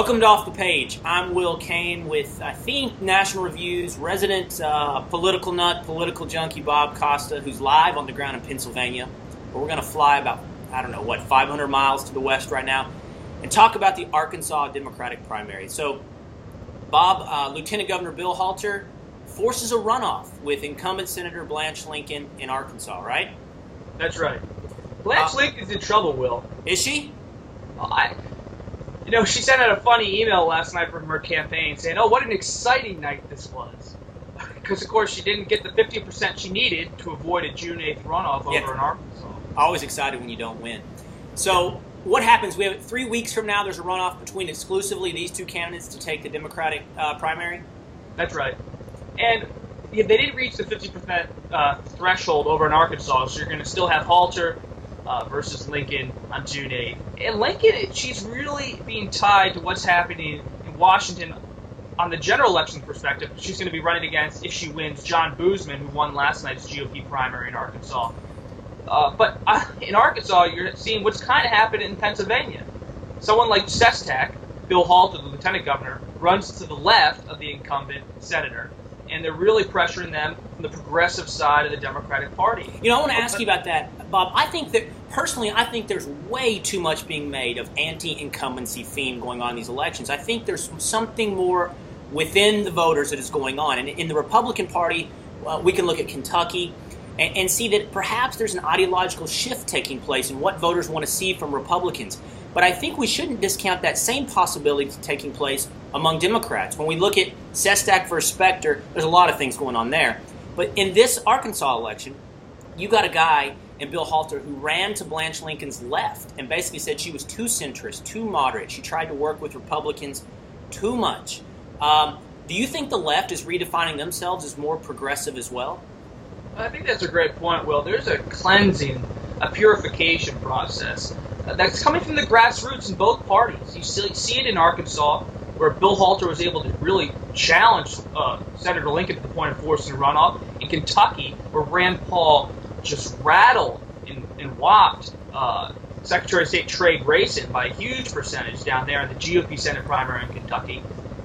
Welcome to Off the Page. I'm Will Cain with, I think, National Review's resident political nut, political junkie Bob Costa, who's live on the ground in Pennsylvania. But we're going to fly about, 500 miles to the west right now and talk about the Arkansas Democratic primary. So, Bob, Lieutenant Governor Bill Halter forces a runoff with incumbent Senator Blanche Lincoln in Arkansas, right? That's right. Blanche Lincoln's in trouble, Will. Is she? She sent out a funny email last night from her campaign saying, oh, what an exciting night this was. Because, of course, she didn't get the 50% she needed to avoid a June 8th runoff over in Arkansas. Always excited when you don't win. So what happens? We have 3 weeks from now, there's a runoff between exclusively these two candidates to take the Democratic primary? That's right. And they didn't reach the 50% threshold over in Arkansas, so you're going to still have Halter versus Lincoln on June 8th. And Lincoln, she's really being tied to what's happening in Washington on the general election perspective. She's going to be running against, if she wins, John Boozman, who won last night's GOP primary in Arkansas. But in Arkansas, you're seeing what's kind of happening in Pennsylvania. Someone like Costa, Bill Halter, the lieutenant governor, runs to the left of the incumbent senator, and they're really pressuring them from the progressive side of the Democratic Party. I want to ask you about that, Bob. I think there's way too much being made of anti-incumbency theme going on in these elections. I think there's something more within the voters that is going on. And in the Republican Party, we can look at Kentucky and see that perhaps there's an ideological shift taking place in what voters want to see from Republicans. But I think we shouldn't discount that same possibility taking place among Democrats. When we look at Sestak versus Specter, there's a lot of things going on there. But in this Arkansas election, you got a guy in Bill Halter who ran to Blanche Lincoln's left and basically said she was too centrist, too moderate. She tried to work with Republicans too much. Do you think the left is redefining themselves as more progressive as well? I think that's a great point, Will. There's a cleansing, a purification process that's coming from the grassroots in both parties. You see it in Arkansas, where Bill Halter was able to really challenge Senator Lincoln to the point of forcing a runoff. In Kentucky, where Rand Paul just rattled and whopped Secretary of State Trey Grayson by a huge percentage down there in the GOP Senate primary in Kentucky.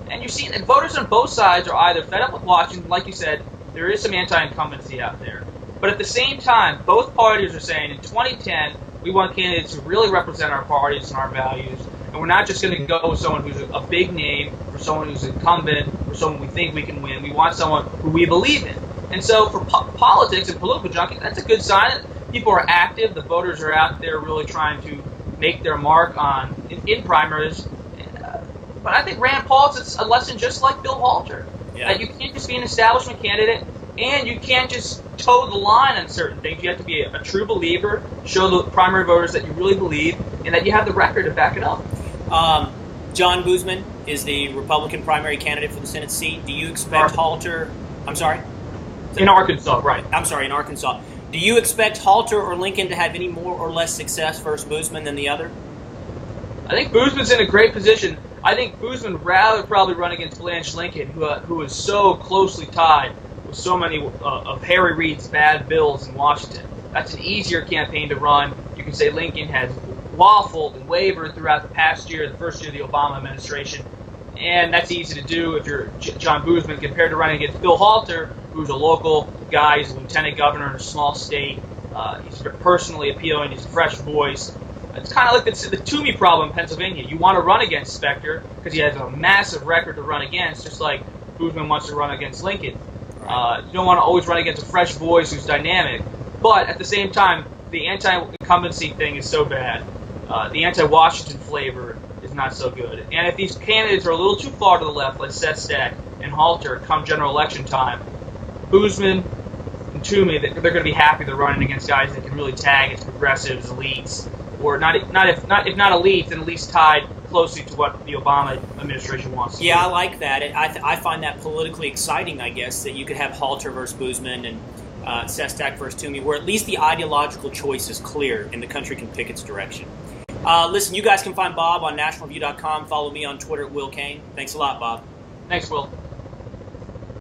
And you see that voters on both sides are either fed up with watching, like you said, there is some anti-incumbency out there. But at the same time, both parties are saying in 2010, we want candidates who really represent our parties and our values. And we're not just going to go with someone who's a big name, or someone who's incumbent, or someone we think we can win. We want someone who we believe in. And so for politics and political junkies, that's a good sign that people are active. The voters are out there really trying to make their mark in primaries. But I think Rand Paul's it's a lesson just like Bill Halter. Yeah. That you can't just be an establishment candidate, and you can't just toe the line on certain things. You have to be a true believer, show the primary voters that you really believe, and that you have the record to back it up. John Boozman is the Republican primary candidate for the Senate seat. Do you expect Halter? I'm sorry? In Arkansas, right. I'm sorry, in Arkansas. Do you expect Halter or Lincoln to have any more or less success versus Boozman than the other? I think Boozman's in a great position. I think Boozman would rather probably run against Blanche Lincoln, who is so closely tied with so many of Harry Reid's bad bills in Washington. That's an easier campaign to run. You can say Lincoln has waffled and wavered throughout the past year, the first year of the Obama administration, and that's easy to do if you're John Boozman compared to running against Bill Halter, who's a local guy. He's a lieutenant governor in a small state. He's personally appealing. He's a fresh voice. It's kind of like the Toomey problem in Pennsylvania. You want to run against Specter because he has a massive record to run against, just like Boozman wants to run against Lincoln. You don't want to always run against a fresh voice who's dynamic. But at the same time, the anti-incumbency thing is so bad. The anti-Washington flavor is not so good. And if these candidates are a little too far to the left, like Sestak and Halter, come general election time, Boozman and Toomey, they're going to be happy they're running against guys that can really tag as progressives, elites, or if not elites, then at least tied closely to what the Obama administration wants to do. Yeah, I like that. I find that politically exciting, I guess, that you could have Halter versus Boozman and Sestak versus Toomey, where at least the ideological choice is clear and the country can pick its direction. Listen, you guys can find Bob on nationalreview.com. Follow me on Twitter at Will Cain. Thanks a lot, Bob. Thanks, Will.